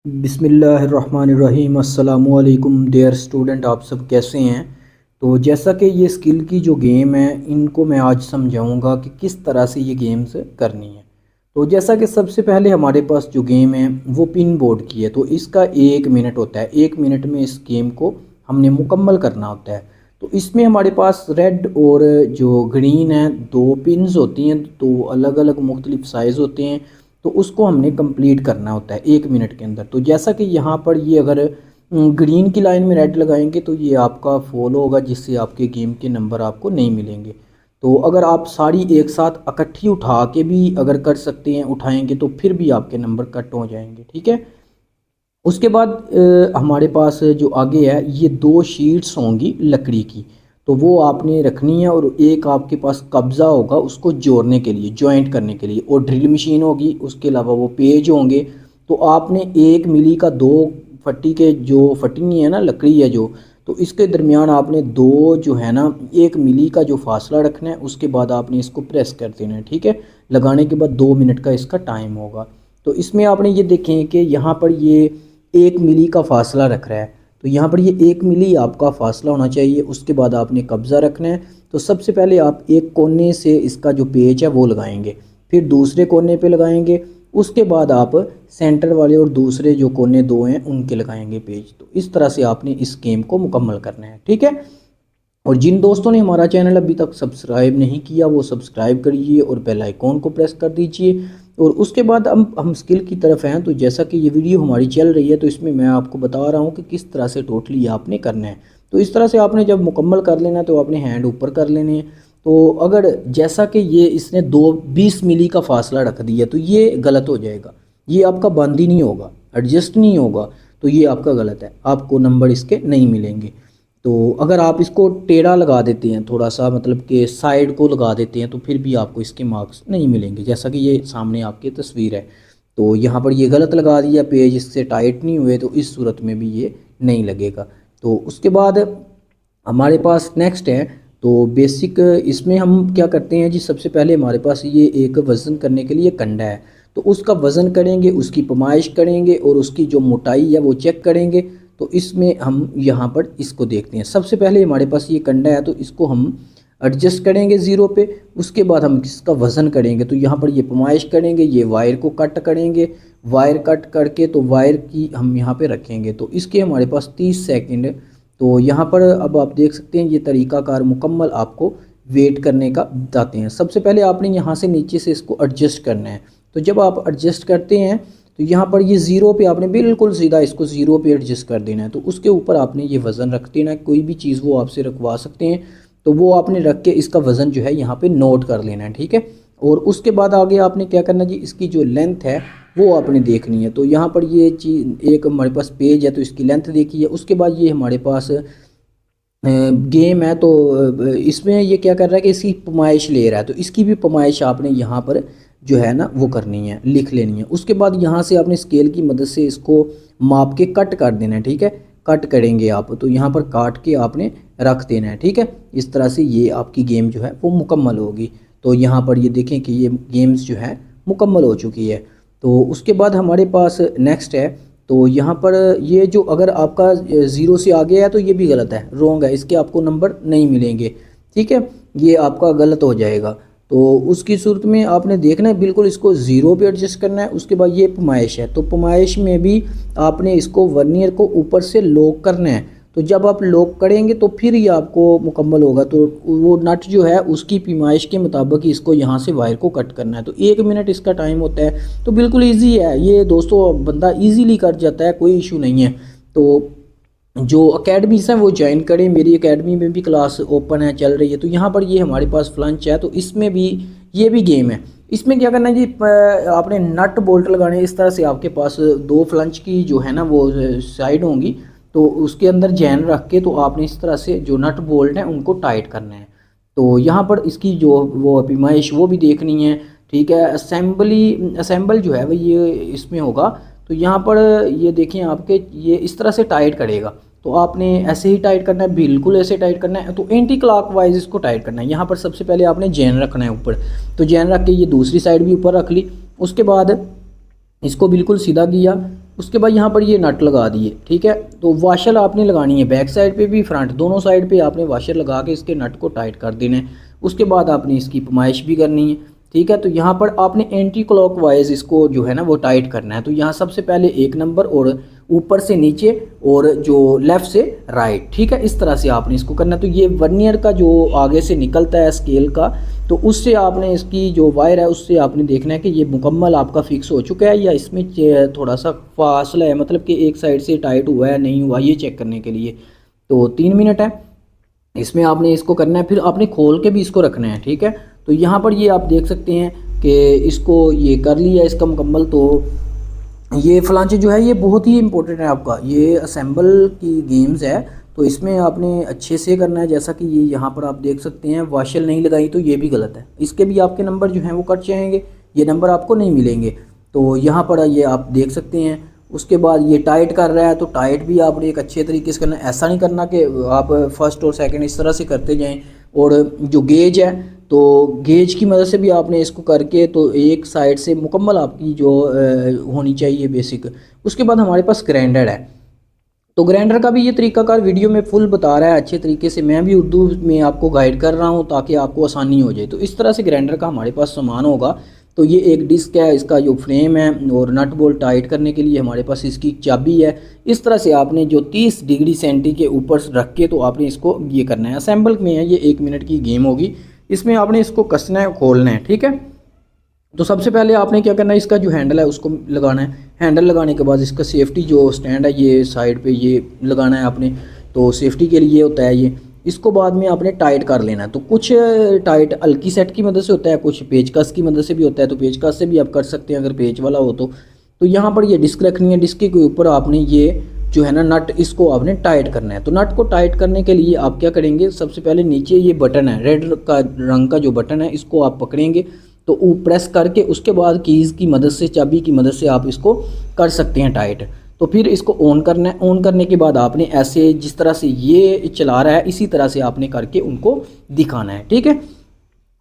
बिस्मिल्लाहिर्रहमानिर्रहीम अस्सलामुअलैकुम dear student, आप सब कैसे हैं। तो जैसा कि ये स्किल की जो गेम है इनको मैं आज समझाऊंगा कि किस तरह से ये गेम्स करनी है। तो जैसा कि सबसे पहले हमारे पास जो गेम है वो पिन बोर्ड की है। तो इसका 1 मिनट होता है, 1 मिनट में इस गेम को हमने मुकम्मल करना होता है। तो इसमें हमारे पास रेड और जो ग्रीन है दो पिन्स होती हैं, तो अलग अलग मुख्तलिफ साइज़ होते हैं। तो उसको हमने कंप्लीट करना होता है 1 मिनट के अंदर। तो जैसा कि यहाँ पर ये अगर ग्रीन की लाइन में रेड लगाएंगे तो ये आपका फॉलो होगा, जिससे आपके गेम के नंबर आपको नहीं मिलेंगे। तो अगर आप सारी एक साथ इकट्ठी उठा के भी अगर कर सकते हैं, उठाएंगे तो फिर भी आपके नंबर कट हो जाएंगे, ठीक है। उसके बाद हमारे पास जो आगे है ये दो शीट्स होंगी लकड़ी की, तो वो आपने रखनी है। और एक आपके पास कब्ज़ा होगा उसको जोड़ने के लिए, जॉइंट करने के लिए, और ड्रिल मशीन होगी। उसके अलावा वो पेज होंगे। तो आपने 1 मिली का दो फट्टी के जो फटी है ना लकड़ी है जो, तो इसके दरमियान आपने दो जो है ना 1 मिली का जो फासला रखना है। उसके बाद आपने इसको प्रेस कर देना है, ठीक है। लगाने के बाद 2 मिनट का इसका टाइम होगा। तो इसमें आपने ये देखें कि यहाँ पर ये 1 मिली का फासला रख रहा है। तो यहाँ पर ये 1 मिली आपका फासला होना चाहिए। उसके बाद आपने कब्ज़ा रखना है। तो सबसे पहले आप एक कोने से इसका जो पेच है वो लगाएंगे, फिर दूसरे कोने पे लगाएंगे। उसके बाद आप सेंटर वाले और दूसरे जो कोने दो हैं उनके लगाएंगे पेज। तो इस तरह से आपने इस गेम को मुकम्मल करना है, ठीक है। और जिन दोस्तों ने हमारा चैनल अभी तक सब्सक्राइब नहीं किया वो सब्सक्राइब करिए और बेल आइकॉन को प्रेस कर दीजिए। और उसके बाद हम स्किल की तरफ हैं। तो जैसा कि ये वीडियो हमारी चल रही है तो इसमें मैं आपको बता रहा हूँ कि किस तरह से टोटली आपने करना है। तो इस तरह से आपने जब मुकम्मल कर लेना है तो आपने हैंड ऊपर कर लेने हैं। तो अगर जैसा कि ये इसने 20 मिली का फासला रख दिया तो ये गलत हो जाएगा, ये आपका बंद ही नहीं होगा, एडजस्ट नहीं होगा। तो ये आपका गलत है, आपको नंबर इसके नहीं मिलेंगे। तो अगर आप इसको टेढ़ा लगा देते हैं, थोड़ा सा मतलब कि साइड को लगा देते हैं, तो फिर भी आपको इसके मार्क्स नहीं मिलेंगे। जैसा कि ये सामने आपकी तस्वीर है, तो यहाँ पर ये गलत लगा दिया, पेज इससे टाइट नहीं हुए, तो इस सूरत में भी ये नहीं लगेगा। तो उसके बाद हमारे पास नेक्स्ट है। तो बेसिक इसमें हम क्या करते हैं जी, सबसे पहले हमारे पास ये एक वज़न करने के लिए कंडा है। तो उसका वज़न करेंगे, उसकी पैमाइश करेंगे और उसकी जो मोटाई है वो चेक करेंगे। तो इसमें हम यहाँ पर इसको देखते हैं। सबसे पहले हमारे पास ये कंडा है तो इसको हम एडजस्ट करेंगे ज़ीरो पे। उसके बाद हम इसका वज़न करेंगे, तो यहाँ पर ये पैमाइश करेंगे, ये वायर को कट करेंगे। वायर कट करके तो वायर की हम यहाँ पे रखेंगे। तो इसके हमारे पास 30 सेकंड। तो यहाँ पर अब आप देख सकते हैं ये तरीक़ाकार मुकम्मल आपको वेट करने का बताते हैं। सबसे पहले आपने यहाँ से नीचे से इसको एडजस्ट करना है। तो जब आप एडजस्ट करते हैं तो यहाँ पर ये ज़ीरो पे आपने बिल्कुल सीधा इसको ज़ीरो पे एडजस्ट कर देना है। तो उसके ऊपर आपने ये वज़न रख देना है। कोई भी चीज़ वो आपसे रखवा सकते हैं, तो वो आपने रख के इसका वज़न जो है यहाँ पे नोट कर लेना है, ठीक है। और उसके बाद आगे आपने क्या करना जी, इसकी जो लेंथ है वो आपने देखनी है। तो यहाँ पर ये चीज़ एक हमारे पास पेज है तो इसकी लेंथ देखिए। उसके बाद ये हमारे पास गेम है। तो इसमें ये क्या कर रहा है कि इसकी पैमाइश ले रहा है, तो इसकी भी पैमाइश आपने यहाँ पर जो है ना वो करनी है, लिख लेनी है। उसके बाद यहाँ से आपने स्केल की मदद से इसको माप के कट कर देना है, ठीक है। कट करेंगे आप तो यहाँ पर काट के आपने रख देना है, ठीक है। इस तरह से ये आपकी गेम जो है वो मुकम्मल होगी। तो यहाँ पर ये देखें कि ये गेम्स जो है मुकम्मल हो चुकी है। तो उसके बाद हमारे पास नेक्स्ट है। तो यहाँ पर ये जो अगर आपका ज़ीरो से आगे है तो ये भी गलत है, रॉन्ग है, इसके आपको नंबर नहीं मिलेंगे, ठीक है। ये आपका गलत हो जाएगा। तो उसकी सूरत में आपने देखना है बिल्कुल इसको ज़ीरो पे एडजस्ट करना है। उसके बाद ये पैमाइश है, तो पैमाइश में भी आपने इसको वर्नियर को ऊपर से लॉक करना है। तो जब आप लॉक करेंगे तो फिर ये आपको मुकम्मल होगा। तो वो नट जो है उसकी पैमाइश के मुताबिक इसको यहाँ से वायर को कट करना है। तो 1 मिनट इसका टाइम होता है। तो बिल्कुल ईजी है ये दोस्तों, बंदा ईजीली कर जाता है, कोई इशू नहीं है। तो जो अकेडमीज़ हैं वो ज्वाइन करें, मेरी एकेडमी में भी क्लास ओपन है, चल रही है। तो यहाँ पर ये हमारे पास फ्लंच है, तो इसमें भी ये भी गेम है। इसमें क्या करना है जी, आपने नट बोल्ट लगाने। इस तरह से आपके पास दो फ्लंच की जो है ना वो साइड होंगी, तो उसके अंदर जैन रख के तो आपने इस तरह से जो नट बोल्ट हैं उनको टाइट करना है। तो यहाँ पर इसकी जो वो पैमाइश वो भी देखनी है, ठीक है। असेंबल जो है वह ये इसमें होगा। तो यहाँ पर ये देखें आपके ये इस तरह से टाइट करेगा। तो आपने ऐसे ही टाइट करना है, बिल्कुल ऐसे टाइट करना है। तो एंटी क्लॉकवाइज इसको टाइट करना है। यहाँ पर सबसे पहले आपने जैन रखना है ऊपर। तो जैन रख के ये दूसरी साइड भी ऊपर रख ली। उसके बाद इसको बिल्कुल सीधा किया। उसके बाद यहाँ पर ये नट लगा दिए, ठीक है। तो वाशर आपने लगानी है बैक साइड पे भी फ्रंट दोनों साइड पे आपने वाशर लगा के इसके नट को टाइट कर देना है। उसके बाद आपने इसकी पमाइश भी करनी है, ठीक है। तो यहाँ पर आपने एंटी क्लॉकवाइज इसको जो है ना वो टाइट करना है। तो यहाँ सबसे पहले 1 नंबर और ऊपर से नीचे और जो लेफ़्ट से राइट, ठीक है, इस तरह से आपने इसको करना है। तो ये वर्नियर का जो आगे से निकलता है स्केल का, तो उससे आपने इसकी जो वायर है उससे आपने देखना है कि ये मुकम्मल आपका फिक्स हो चुका है या इसमें थोड़ा सा फासला है, मतलब कि एक साइड से टाइट हुआ है नहीं हुआ, ये चेक करने के लिए। तो 3 मिनट है इसमें आपने इसको करना है। फिर आपने खोल के भी इसको रखना है, ठीक है। तो यहाँ पर ये आप देख सकते हैं कि इसको ये कर लिया इसका मुकम्मल। तो ये फ्लांचे जो है ये बहुत ही इंपॉर्टेंट है आपका, ये असेंबल की गेम्स है। तो इसमें आपने अच्छे से करना है। जैसा कि ये यहाँ पर आप देख सकते हैं वाशल नहीं लगाई, तो ये भी गलत है, इसके भी आपके नंबर जो हैं वो कट जाएंगे, ये नंबर आपको नहीं मिलेंगे। तो यहाँ पर ये आप देख सकते हैं। उसके बाद ये टाइट कर रहा है, तो टाइट भी आपने एक अच्छे तरीके से करना है। ऐसा नहीं करना कि आप फर्स्ट और सेकंड इस तरह से करते जाएं। और जो गेज है, तो गेज की मदद से भी आपने इसको करके तो एक साइड से मुकम्मल आपकी जो होनी चाहिए बेसिक। उसके बाद हमारे पास ग्राइंडर है। तो ग्राइंडर का भी ये तरीकाकार वीडियो में फुल बता रहा है अच्छे तरीके से, मैं भी उर्दू में आपको गाइड कर रहा हूँ ताकि आपको आसानी हो जाए। तो इस तरह से ग्राइंडर का हमारे पास सामान होगा। तो ये एक डिस्क है, इसका जो फ्रेम है और नट बोल्ट टाइट करने के लिए हमारे पास इसकी चाबी है। इस तरह से आपने जो 30 डिग्री सेंटी के ऊपर रख के तो आपने इसको ये करना है। असेंबल में है, ये 1 मिनट की गेम होगी। इसमें आपने इसको कसना है, खोलना है, ठीक है। तो सबसे पहले आपने क्या करना है, इसका जो हैंडल है उसको लगाना है। हैंडल लगाने के बाद इसका सेफ्टी जो स्टैंड है ये साइड पे ये लगाना है आपने, तो सेफ्टी के लिए होता है ये। इसको बाद में आपने टाइट कर लेना है। तो कुछ टाइट हल्की सेट की मदद से होता है, कुछ पेचकस की मदद से भी होता है। तो पेचकस से भी आप कर सकते हैं अगर पेच वाला हो तो यहाँ पर ये डिस्क रखनी है, डिस्क के ऊपर आपने ये जो है ना नट, इसको आपने टाइट करना है। तो नट को टाइट करने के लिए आप क्या करेंगे, सबसे पहले नीचे ये बटन है रेड का रंग का जो बटन है, इसको आप पकड़ेंगे तो प्रेस करके उसके बाद कीज़ की मदद से, चाबी की मदद से आप इसको कर सकते हैं टाइट। तो फिर इसको ऑन करना है। ऑन करने के बाद आपने ऐसे जिस तरह से ये चला रहा है इसी तरह से आपने करके उनको दिखाना है, ठीक है।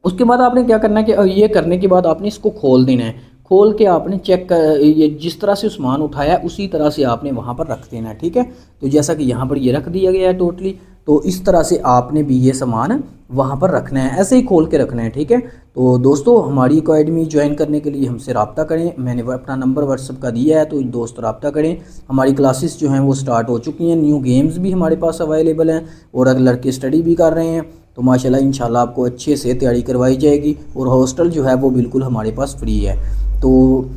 उसके बाद आपने क्या करना है कि ये करने के बाद आपने इसको खोल देना है। खोल के आपने चेक कर, ये जिस तरह से सामान उठाया उसी तरह से आपने वहाँ पर रख देना है, ठीक है। तो जैसा कि यहाँ पर ये रख दिया गया है टोटली, तो इस तरह से आपने भी ये सामान वहाँ पर रखना है, ऐसे ही खोल के रखना है, ठीक है। तो दोस्तों हमारी अकेडमी ज्वाइन करने के लिए हमसे रब्ता करें, मैंने अपना नंबर व्हाट्सअप का दिया है, तो दोस्त रब्ता करें। हमारी क्लासेस जो हैं वो स्टार्ट हो चुकी हैं, न्यू गेम्स भी हमारे पास अवेलेबल हैं और अगर लड़के स्टडी भी कर रहे हैं तो माशाल्लाह इंशाल्लाह आपको अच्छे से तैयारी करवाई जाएगी। और हॉस्टल जो है वो बिल्कुल हमारे पास फ्री है। तो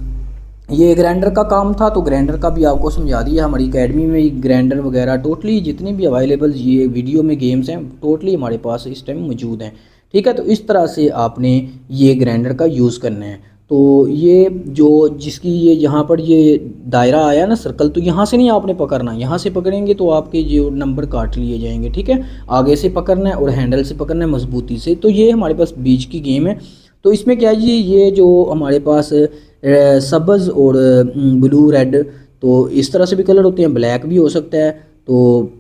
ये ग्राइंडर का काम था, तो ग्राइंडर का भी आपको समझा दिया। हमारी अकेडमी में ग्राइंडर वगैरह टोटली जितने भी अवेलेबल ये वीडियो में गेम्स हैं टोटली हमारे पास इस टाइम मौजूद हैं, ठीक है। तो इस तरह से आपने ये ग्राइंडर का यूज़ करना है। तो ये जो जिसकी ये यहाँ पर ये दायरा आया ना सर्कल, तो यहाँ से नहीं आपने पकड़ना, यहाँ से पकड़ेंगे तो आपके जो नंबर काट लिए जाएंगे, ठीक है। आगे से पकड़ना है और हैंडल से पकड़ना है मजबूती से। तो ये हमारे पास बीच की गेम है। तो इसमें क्या है जी, ये जो हमारे पास सब्ज़ और ब्लू रेड, तो इस तरह से भी कलर होते हैं, ब्लैक भी हो सकता है। तो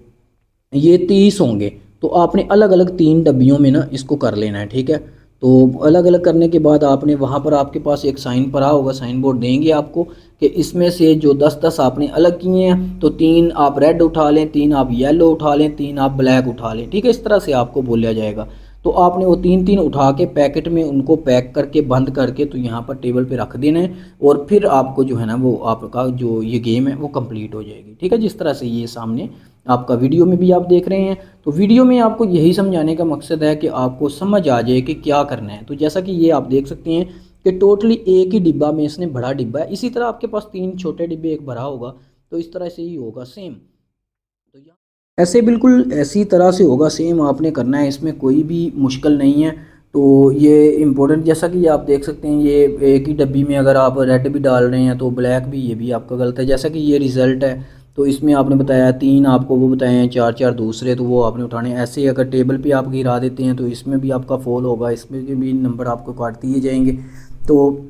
ये 30 होंगे, तो आपने अलग अलग 3 डब्बियों में ना इसको कर लेना है, ठीक है। तो अलग अलग करने के बाद आपने वहाँ पर आपके पास एक साइन पड़ा होगा, साइन बोर्ड देंगे आपको कि इसमें से जो 10-10 आपने अलग किए हैं, तो 3 आप रेड उठा लें, 3 आप येलो उठा लें, 3 आप ब्लैक उठा लें, ठीक है। इस तरह से आपको बोला जाएगा। तो आपने वो 3-3 उठा के पैकेट में उनको पैक करके बंद करके तो यहाँ पर टेबल पे रख देना है और फिर आपको जो है ना वो आपका जो ये गेम है वो कंप्लीट हो जाएगी, ठीक है। जिस तरह से ये सामने आपका वीडियो में भी आप देख रहे हैं, तो वीडियो में आपको यही समझाने का मकसद है कि आपको समझ आ जाए कि क्या करना है। तो जैसा कि ये आप देख सकते हैं कि टोटली एक ही डिब्बा में इसने बड़ा डिब्बा है, इसी तरह आपके पास 3 छोटे डिब्बे एक बड़ा होगा, तो इस तरह से ही होगा सेम। तो ऐसे बिल्कुल ऐसी तरह से होगा सेम, आपने करना है, इसमें कोई भी मुश्किल नहीं है। तो ये इम्पोर्टेंट जैसा कि आप देख सकते हैं, ये एक ही डब्बी में अगर आप रेड भी डाल रहे हैं तो ब्लैक भी, ये भी आपका गलत है। जैसा कि ये रिज़ल्ट है, तो इसमें आपने बताया 3 आपको वो बताए हैं, 4-4 दूसरे, तो वो आपने उठाने। ऐसे अगर टेबल पे आप गिरा देते हैं तो इसमें भी आपका फॉल होगा, इसमें भी नंबर आपको काट दिए जाएंगे। तो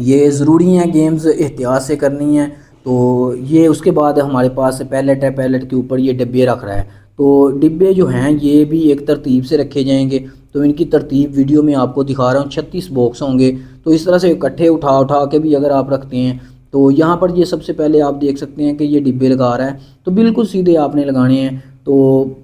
ये ज़रूरी हैं, गेम्स एहतियात से करनी है। तो ये उसके बाद हमारे पास पैलेट है, पैलेट के ऊपर ये डिब्बे रख रहा है। तो डिब्बे जो हैं ये भी एक तरतीब से रखे जाएंगे। तो इनकी तरतीब वीडियो में आपको दिखा रहा हूँ, 36 बॉक्स होंगे। तो इस तरह से इकट्ठे उठा उठा के भी अगर आप रखते हैं तो यहाँ पर ये सबसे पहले आप देख सकते हैं कि ये डिब्बे लगा रहा है, तो बिल्कुल सीधे आपने लगाने हैं। तो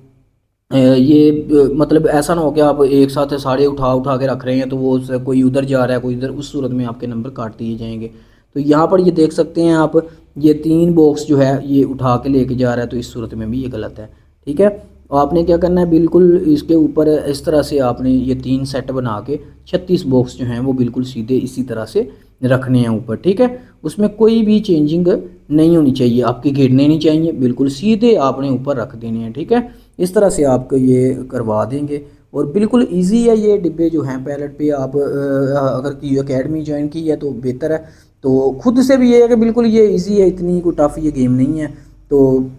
ये मतलब ऐसा ना हो कि आप एक साथ सारे उठा उठा के रख रहे हैं, तो वो कोई उधर जा रहा है कोई इधर, उस सूरत में आपके नंबर काट दिए जाएंगे। तो यहाँ पर ये देख सकते हैं आप, ये 3 बॉक्स जो है ये उठा के लेके जा रहा है, तो इस सूरत में भी ये गलत है। ठीक है, आपने क्या करना है, बिल्कुल इसके ऊपर इस तरह से आपने ये 3 सेट बना के 36 बॉक्स जो हैं वो बिल्कुल सीधे इसी तरह से रखने हैं ऊपर। ठीक है, उसमें कोई भी चेंजिंग नहीं होनी चाहिए, आपके गिरने नहीं चाहिए, बिल्कुल सीधे आपने ऊपर रख देने हैं। ठीक है, इस तरह से आपको ये करवा देंगे और बिल्कुल इजी है ये डिब्बे जो हैं पैलेट पे। आप अगर की एकेडमी ज्वाइन की है तो बेहतर है, तो खुद से भी ये है कि बिल्कुल ये इजी है, इतनी कोई टफ ये गेम नहीं है। तो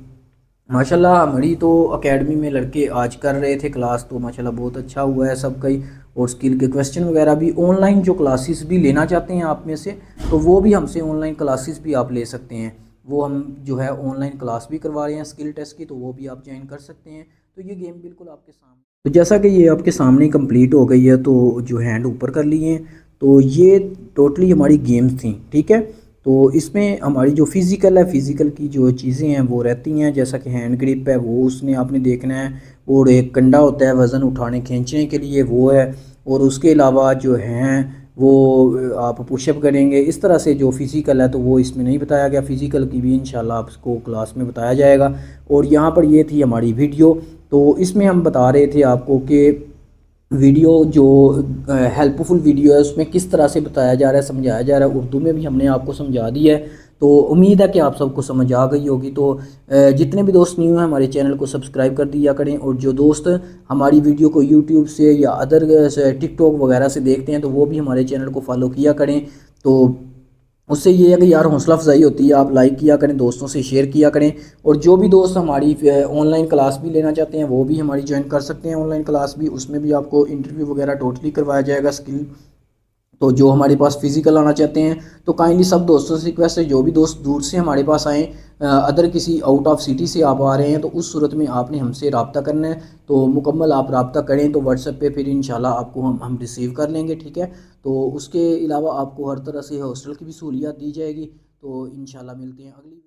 माशाल्लाह हमारी तो एकेडमी में लड़के आज कर रहे थे क्लास, तो माशाल्लाह बहुत अच्छा हुआ है सबका ही। और स्किल के क्वेश्चन वगैरह भी ऑनलाइन, जो क्लासेस भी लेना चाहते हैं आप में से, तो वो भी हमसे ऑनलाइन क्लासेस भी आप ले सकते हैं। वो हम जो है ऑनलाइन क्लास भी करवा रहे हैं स्किल टेस्ट की, तो वो भी आप ज्वाइन कर सकते हैं। तो ये गेम बिल्कुल आपके सामने, तो जैसा कि ये आपके सामने कंप्लीट हो गई है, तो जो हैंड ऊपर कर लिए हैं, तो ये टोटली हमारी गेम्स थी। ठीक है, तो इसमें हमारी जो फिज़िकल है, फ़िज़िकल की जो चीज़ें हैं वो रहती हैं, जैसा कि हैंड ग्रिप है वो उसने आपने देखना है, और एक कंडा होता है वज़न उठाने खींचने के लिए वो है, और उसके अलावा जो हैं वो आप पुशअप करेंगे। इस तरह से जो फ़िज़िकल है तो वो इसमें नहीं बताया गया, फ़िज़िकल की भी इंशाल्लाह आपको क्लास में बताया जाएगा। और यहाँ पर ये थी हमारी वीडियो, तो इसमें हम बता रहे थे आपको कि वीडियो जो हेल्पफुल वीडियो है उसमें किस तरह से बताया जा रहा है, समझाया जा रहा है, उर्दू में भी हमने आपको समझा दिया है। तो उम्मीद है कि आप सबको समझ आ गई होगी। तो जितने भी दोस्त न्यू हैं हमारे चैनल को सब्सक्राइब कर दिया करें, और जो दोस्त हमारी वीडियो को यूट्यूब से या अदर टिकटॉक वगैरह से देखते हैं तो वो भी हमारे चैनल को फॉलो किया करें। तो उससे ये है कि यार हौसला अफजाई होती है, आप लाइक किया करें, दोस्तों से शेयर किया करें। और जो भी दोस्त हमारी ऑनलाइन क्लास भी लेना चाहते हैं वो भी हमारी ज्वाइन कर सकते हैं ऑनलाइन क्लास भी, उसमें भी आपको इंटरव्यू वगैरह टोटली करवाया जाएगा स्किल। तो जो हमारे पास फिजिकल आना चाहते हैं तो काइंडली सब दोस्तों से रिक्वेस्ट है, जो भी दोस्त दूर से हमारे पास आएँ, अदर किसी आउट ऑफ सिटी से आप आ रहे हैं, तो उस सूरत में आपने हमसे रब्ता करना है। तो मुकम्मल आप रब्ता करें तो व्हाट्सएप पे, फिर इंशाल्लाह आपको हम रिसीव कर लेंगे। ठीक है, तो उसके अलावा आपको हर तरह से हॉस्टल की भी सहूलियत दी जाएगी। तो इंशाल्लाह मिलते हैं अगली